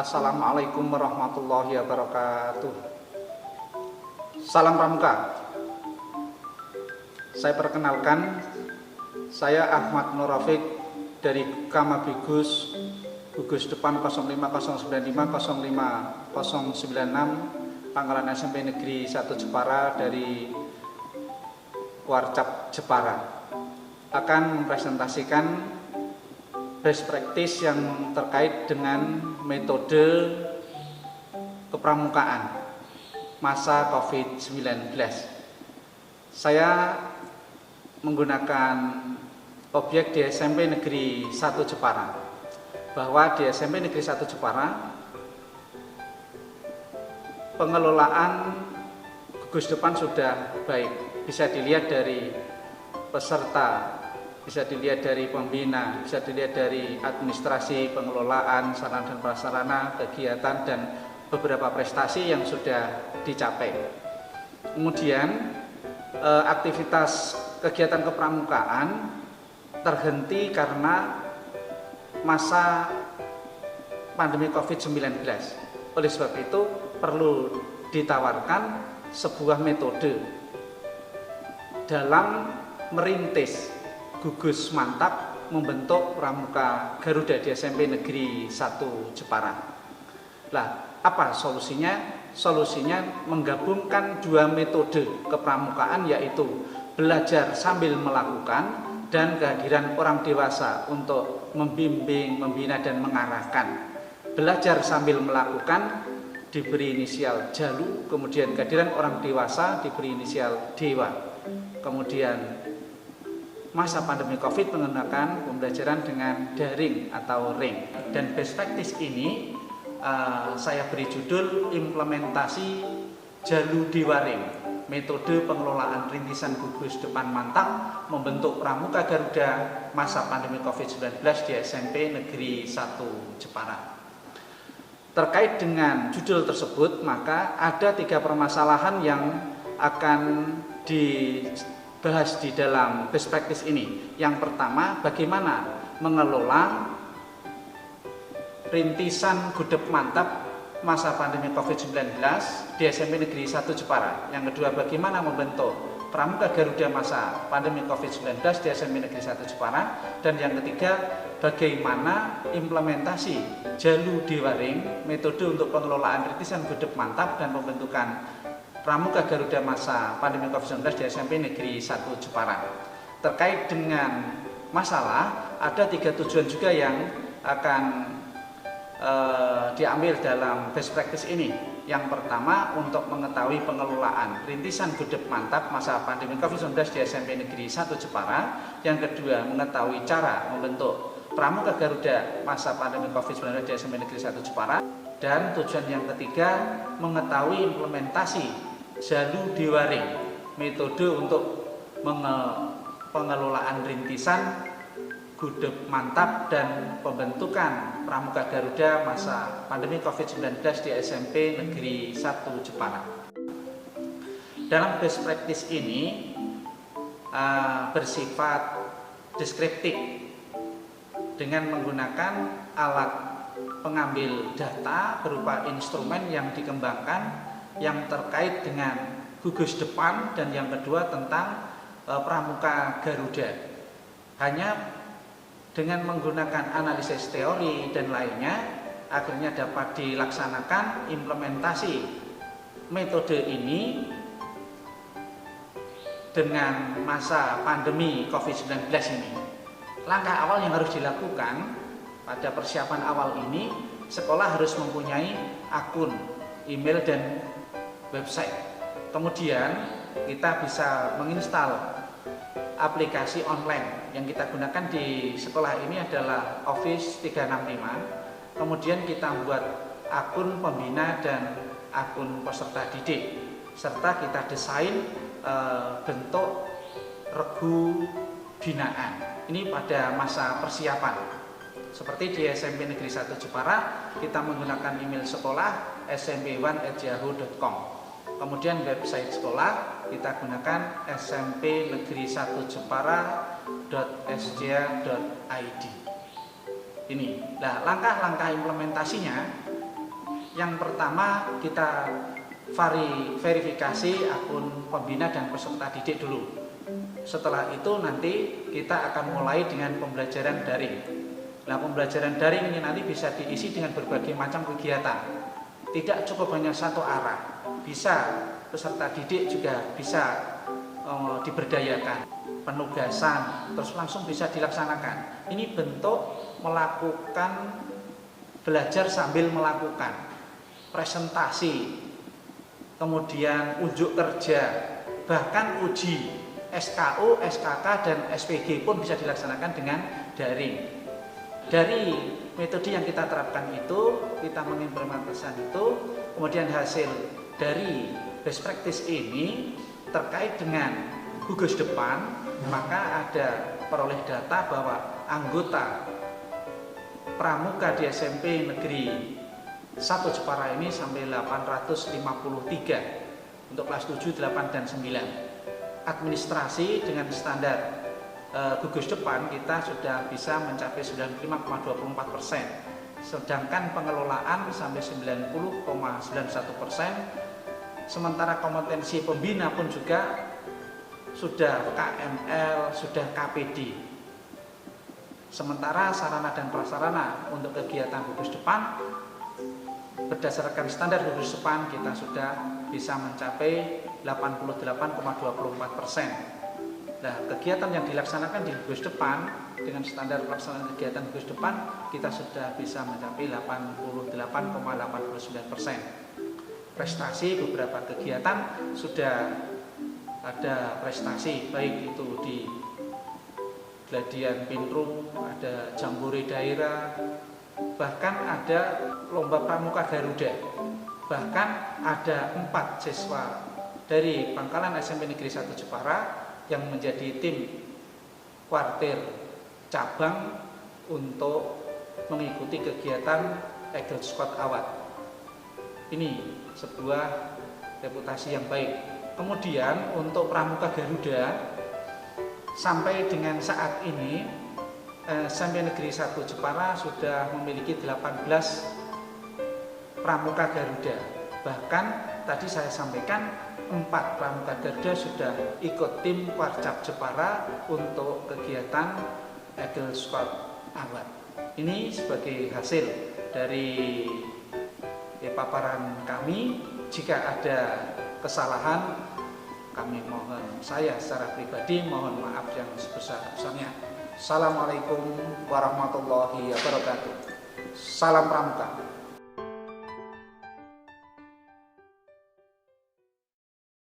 Assalamualaikum warahmatullahi wabarakatuh. Salam Pramuka. Saya perkenalkan, saya Ahmad Nur Rafiq dari Kamabigus Gugus Depan 05095055096 Pangkalan SMP Negeri 1 Jepara dari Warcap Jepara akan mempresentasikan best practice yang terkait dengan metode kepramukaan masa COVID-19. Saya menggunakan objek di SMP Negeri 1 Jepara, bahwa di SMP Negeri 1 Jepara pengelolaan gugus depan sudah baik, bisa dilihat dari peserta, bisa dilihat dari pembina, bisa dilihat dari administrasi, pengelolaan, sarana dan prasarana, kegiatan, dan beberapa prestasi yang sudah dicapai. Kemudian aktivitas kegiatan kepramukaan terhenti karena masa pandemi COVID-19. Oleh sebab itu perlu ditawarkan sebuah metode dalam merintis gugus mantap membentuk Pramuka Garuda di SMP Negeri 1 Jepara. Lah, apa solusinya? Solusinya menggabungkan dua metode kepramukaan, yaitu belajar sambil melakukan dan kehadiran orang dewasa untuk membimbing, membina, dan mengarahkan. Belajar sambil melakukan diberi inisial Jalu, kemudian kehadiran orang dewasa diberi inisial Dewa. Kemudian masa pandemi COVID menggunakan pembelajaran dengan daring atau ring. Dan best practice ini saya beri judul implementasi Jalu Dewa Ring, metode pengelolaan rintisan gugus depan mantap membentuk Pramuka Garuda masa pandemi COVID-19 di SMP Negeri 1 Jepara. Terkait dengan judul tersebut, maka ada 3 permasalahan yang akan dibahas di dalam best practice ini. Yang pertama, bagaimana mengelola rintisan gudeg mantap masa pandemi COVID-19 di SMP Negeri 1 Jepara. Yang kedua, bagaimana membentuk Pramuka Garuda masa pandemi COVID-19 di SMP Negeri 1 Jepara. Dan yang ketiga, bagaimana implementasi Jalu Dewa Ring, metode untuk pengelolaan rintisan gudeg mantap dan pembentukan Pramuka Garuda masa pandemi COVID-19 di SMP Negeri 1 Jepara. Terkait dengan masalah, ada 3 tujuan juga yang akan diambil dalam best practice ini. Yang pertama, untuk mengetahui pengelolaan rintisan gudeg mantap masa pandemi COVID-19 di SMP Negeri 1 Jepara. Yang kedua, mengetahui cara membentuk Pramuka Garuda masa pandemi COVID-19 di SMP Negeri 1 Jepara. Dan tujuan yang ketiga, mengetahui implementasi Jalu Dewa Ring, metode untuk pengelolaan rintisan gudeg mantap dan pembentukan Pramuka Garuda masa pandemi COVID-19 di SMP Negeri 1 Jepara. Dalam best practice ini bersifat deskriptif dengan menggunakan alat pengambil data berupa instrumen yang dikembangkan yang terkait dengan gugus depan, dan yang kedua tentang Pramuka Garuda. Hanya dengan menggunakan analisis teori dan lainnya, akhirnya dapat dilaksanakan implementasi metode ini dengan masa pandemi COVID-19 ini. Langkah awal yang harus dilakukan pada persiapan awal ini, sekolah harus mempunyai akun email dan website. Kemudian kita bisa menginstal aplikasi online. Yang kita gunakan di sekolah ini adalah Office 365. Kemudian kita buat akun pembina dan akun peserta didik, serta kita desain bentuk regu binaan. Ini pada masa persiapan. Seperti di SMP Negeri 1 Jepara, kita menggunakan email sekolah smp1@yahoo.com. Kemudian website sekolah kita gunakan smpnegeri1jepara.sja.id. Ini. Nah, langkah-langkah implementasinya Yang pertama kita verifikasi akun pembina dan peserta didik dulu. Setelah itu nanti kita akan mulai dengan pembelajaran daring. Nah, pembelajaran daring ini nanti bisa diisi dengan berbagai macam kegiatan. Tidak cukup hanya satu arah. Bisa peserta didik juga bisa diberdayakan. Penugasan terus langsung bisa dilaksanakan. Ini bentuk melakukan belajar sambil melakukan presentasi, kemudian unjuk kerja, bahkan uji SKU, SKK, dan SPG pun bisa dilaksanakan dengan daring. Dari metode yang kita terapkan itu, kita mengimplementasikan itu, kemudian hasil dari best practice ini terkait dengan gugus depan, maka ada peroleh data bahwa anggota pramuka di SMP Negeri 1 Jepara ini sampai 853 untuk kelas 7, 8, dan 9. Administrasi dengan standar gugus depan kita sudah bisa mencapai 95,24%, sedangkan pengelolaan sampai 90,91%. Sementara kompetensi pembina pun juga sudah KML, sudah KPD. Sementara sarana dan prasarana untuk kegiatan gugus depan berdasarkan standar gugus depan kita sudah bisa mencapai 88,24%. Nah, kegiatan yang dilaksanakan di gugus depan dengan standar pelaksanaan kegiatan gugus depan kita sudah bisa mencapai 88,89%. Prestasi beberapa kegiatan sudah ada prestasi, baik itu di Gladian Pinrung, ada Jambore daerah, bahkan ada lomba pramuka Garuda, bahkan ada 4 siswa dari Pangkalan SMP Negeri 1 Jepara yang menjadi tim kuartir cabang untuk mengikuti kegiatan Eagle Scout Award. Ini sebuah reputasi yang baik. Kemudian untuk pramuka Garuda sampai dengan saat ini SMP Negeri 1 Jepara sudah memiliki 18 pramuka Garuda. Bahkan tadi saya sampaikan 4 pramuka Garuda sudah ikut tim Warcap Jepara untuk kegiatan Eagle Scout Award. Ini sebagai hasil dari paparan kami. Jika ada kesalahan, saya secara pribadi mohon maaf yang sebesar-besarnya. Assalamualaikum warahmatullahi wabarakatuh. Salam pramuka.